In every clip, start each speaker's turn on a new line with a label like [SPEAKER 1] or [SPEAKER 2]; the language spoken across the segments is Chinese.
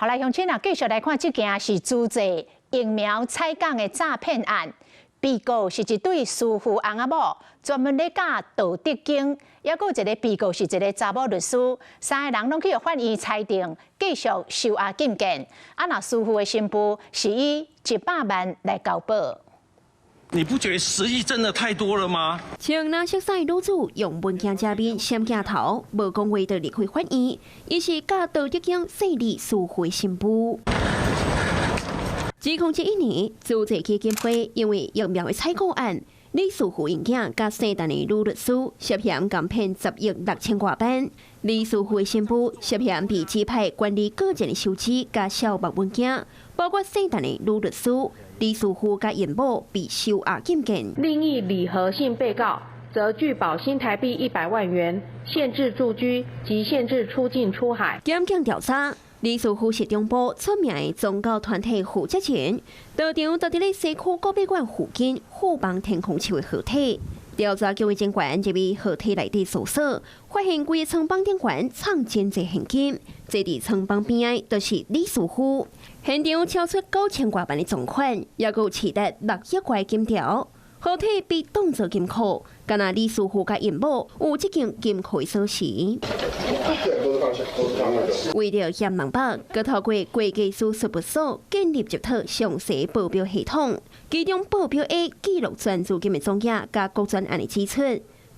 [SPEAKER 1] 好來，鄉親啊，繼續來看這件是租借疫苗採購的詐騙案。被告是一對師傅翁仔某，專門咧教道德經。還有一個被告是一個查某律師，三個人攏去法院裁定繼續收押禁見。啊，那師傅的新婦是以100萬來交保。
[SPEAKER 2] 你不覺得10億真的太多了嗎？
[SPEAKER 3] 像那熟悉女主用文件假面閃鏡頭，無講話就離開法院，伊是教道德經設立師傅的新婦。2011年，租借基金會因為疫苗的採購案，李師傅因囝甲姓陳的女律師涉嫌共騙10億6千多萬。李師傅的新婦涉嫌被指派管理個人的收支甲小目文件，包括姓陳的女律師。李師傅甲因某被收押禁見。
[SPEAKER 4] 另一李和姓被告則拒保新台幣100萬元，限制住居及限制出境出海。
[SPEAKER 3] 檢警調查，李師傅是中部出名的宗教團體負責人，道場就佇咧西區國美館附近富邦天空樹的河體。調查局的警官入去河體內底搜索，發現規個倉房頂懸藏真濟現金，坐佇倉房邊仔就是李師傅。現場超出9000多萬的贓款，也有持得6億塊金條。河體被當作金庫，敢若李師傅甲因某有這間金庫的鎖匙。為了嫌人白，佮透過會計師事務所建立一套詳細報表系統，其中報表 A 記錄全資金的總額甲各專案的支出，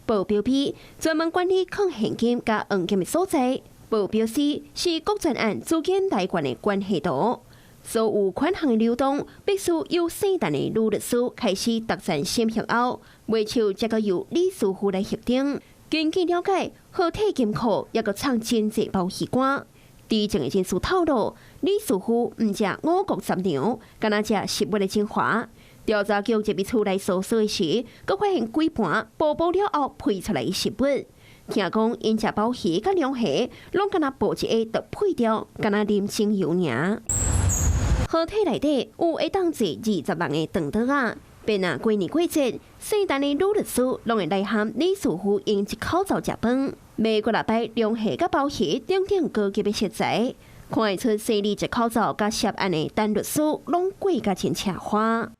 [SPEAKER 3] 報表 B 專門管理抗現金甲黃金的所在，報表 C 是各專案資金來源的關係圖。所有款項的流動，必須由姓陳的女律師開始獨占審核後，尾手則個由李師傅來核定。根據了解，河體金庫也個藏真濟保險罐。知情的人士透露，李師傅唔食5穀雜糧，敢若食食物的精華。調查局入去厝內搜索時，閣發現幾盤爆破了後配出來的食物。聽講因食飽魚甲龍蝦，攏敢若爆一個就配掉，敢若啉精油爾。河體內底有會當坐20人的長桌啊，便啊過年過節，姓陳的女律師攏會來喊李師傅用一口罩食飯，買過來擺龍蝦甲鮑魚等等高級的食材，看會出生理一口罩甲涉案的陳律師攏過甲真赤花。